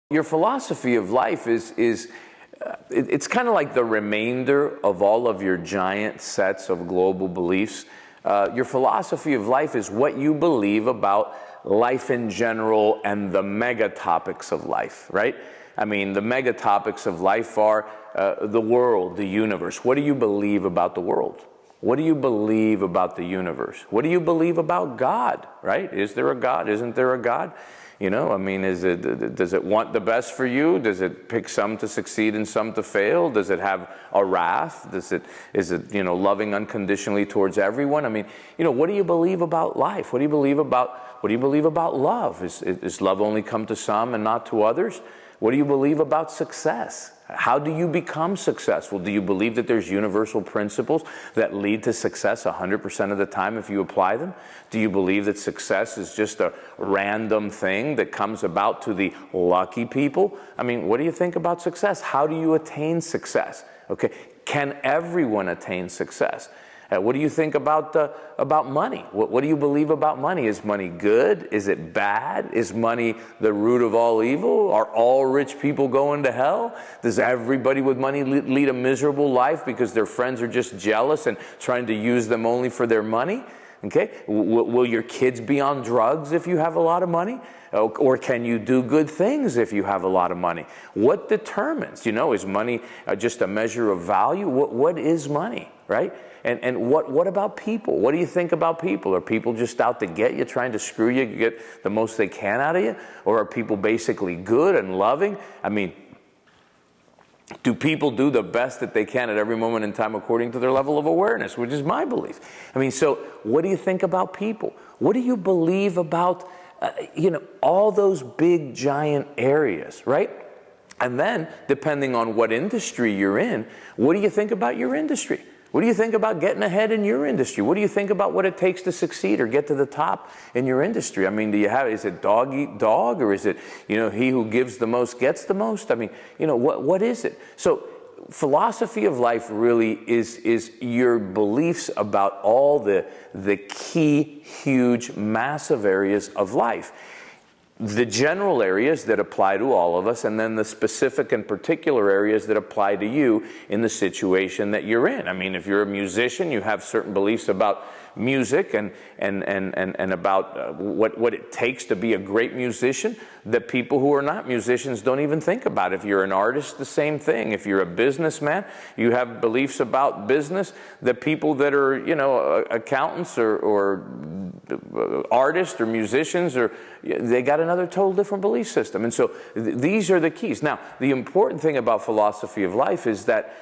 Your philosophy of life it's kind of like the remainder of all of your giant sets of global beliefs. Your philosophy of life is what you believe about life in general and the mega topics of life, right? I mean, the mega topics of life are the world, the universe. What do you believe about the world? What do you believe about the universe? What do you believe about God, right? Is there a God? Isn't there a God? You know, I mean, does it want the best for you? Does it pick some to succeed and some to fail? Does it have a wrath? Is it, you know, loving unconditionally towards everyone? I mean, you know, what do you believe about life? What do you believe about love? Is love only come to some and not to others? What do you believe about success? How do you become successful? Do you believe that there's universal principles that lead to success 100% of the time if you apply them? Do you believe that success is just a random thing that comes about to the lucky people? I mean, what do you think about success? How do you attain success? Okay, can everyone attain success? What do you think about money? What do you believe about money? Is money good? Is it bad? Is money the root of all evil? Are all rich people going to hell? Does everybody with money lead a miserable life because their friends are just jealous and trying to use them only for their money? Okay, will your kids be on drugs if you have a lot of money? Or can you do good things if you have a lot of money? What determines, you know, is money just a measure of value? What is money, right? And what about people? What do you think about people? Are people just out to get you, trying to screw you, get the most they can out of you? Or are people basically good and loving? I mean, do people do the best that they can at every moment in time according to their level of awareness, which is my belief? I mean, so what do you think about people? What do you believe about, you know, all those big, giant areas, right? And then, depending on what industry you're in, what do you think about your industry? What do you think about getting ahead in your industry? What do you think about what it takes to succeed or get to the top in your industry? I mean, is it dog eat dog, or is it, you know, he who gives the most gets the most? I mean, you know, what is it? So philosophy of life really is your beliefs about all the key, huge, massive areas of life. The general areas that apply to all of us, and then the specific and particular areas that apply to you in the situation that you're in. I mean, if you're a musician, you have certain beliefs about music and about what it takes to be a great musician that people who are not musicians don't even think about. If you're an artist, the same thing. If you're a businessman, you have beliefs about business that people that are, you know, accountants or artists or musicians, or they got another total different belief system. And so these are the keys. Now, the important thing about philosophy of life is that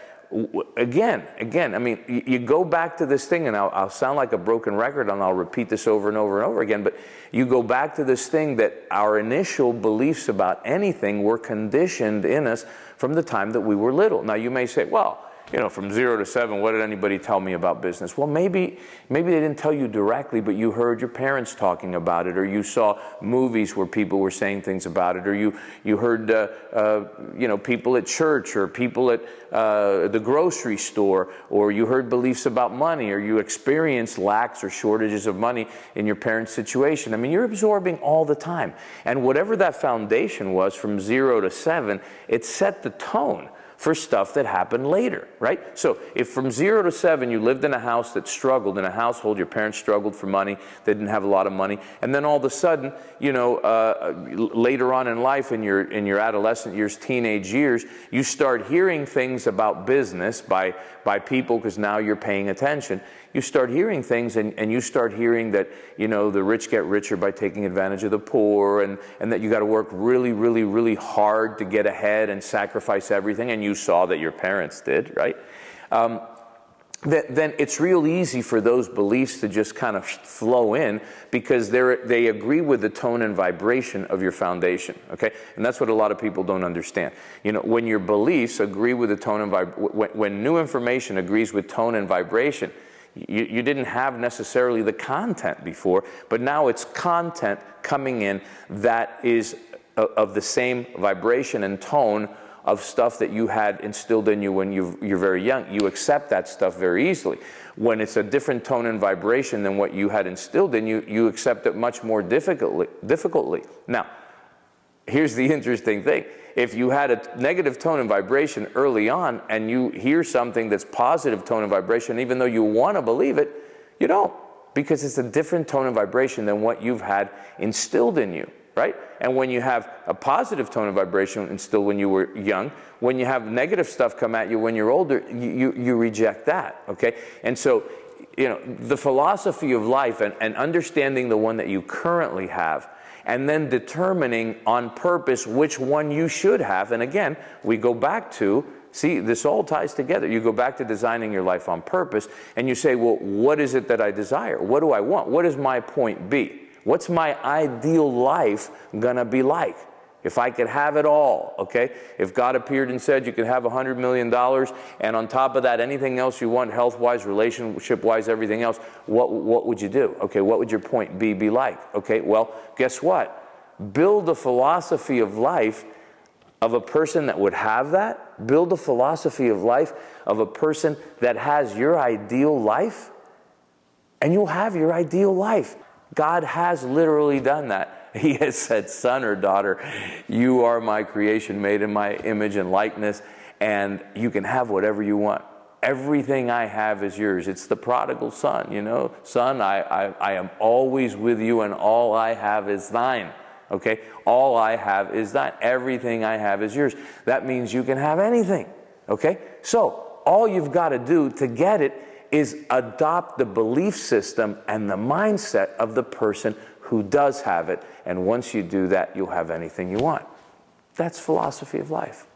again, I mean, you go back to this thing, and I'll sound like a broken record, and I'll repeat this over and over and over again, but you go back to this thing that our initial beliefs about anything were conditioned in us from the time that we were little. Now, you may say, well, you know, from 0 to 7, what did anybody tell me about business? Well, maybe they didn't tell you directly, but you heard your parents talking about it, or you saw movies where people were saying things about it, or you heard, you know, people at church, or people at the grocery store, or you heard beliefs about money, or you experienced lacks or shortages of money in your parents' situation. I mean, you're absorbing all the time. And whatever that foundation was from 0 to 7, it set the tone for stuff that happened later, right? So if from 0 to 7 you lived in a house that struggled, in a household your parents struggled for money, they didn't have a lot of money, and then all of a sudden, you know, later on in life, in your adolescent years, teenage years, you start hearing things about business by people, because now you're paying attention. You start hearing things, and you start hearing that, you know, the rich get richer by taking advantage of the poor, and that you got to work really, really, really hard to get ahead and sacrifice everything, and you saw that your parents did, right? Then it's real easy for those beliefs to just kind of flow in, because they agree with the tone and vibration of your foundation, okay? And that's what a lot of people don't understand. You know, when your beliefs agree with the tone and when new information agrees with tone and vibration, you didn't have necessarily the content before, but now it's content coming in that is of the same vibration and tone of stuff that you had instilled in you when you're very young. You accept that stuff very easily. When it's a different tone and vibration than what you had instilled in you, you accept it much more difficultly. Now, here's the interesting thing. If you had a negative tone and vibration early on and you hear something that's positive tone and vibration, even though you want to believe it, you don't, because it's a different tone and vibration than what you've had instilled in you, right? And when you have a positive tone and vibration instilled when you were young, when you have negative stuff come at you when you're older, you reject that, okay? And so, you know, the philosophy of life and understanding the one that you currently have, and then determining on purpose which one you should have. And again, we go back to, see, this all ties together. You go back to designing your life on purpose, and you say, well, what is it that I desire? What do I want? What is my point B? What's my ideal life gonna be like? If I could have it all, okay? If God appeared and said you could have $100 million, and on top of that, anything else you want, health-wise, relationship-wise, everything else, what would you do? Okay, what would your point B be like? Okay, well, guess what? Build a philosophy of life of a person that would have that. Build a philosophy of life of a person that has your ideal life, and you'll have your ideal life. God has literally done that. He has said, son or daughter, you are my creation, made in my image and likeness, and you can have whatever you want. Everything I have is yours. It's the prodigal son, you know. Son, I am always with you, and all I have is thine. Okay? All I have is thine. Everything I have is yours. That means you can have anything. Okay? So, all you've got to do to get it is adopt the belief system and the mindset of the person who does have it. And once you do that, you'll have anything you want. That's philosophy of life.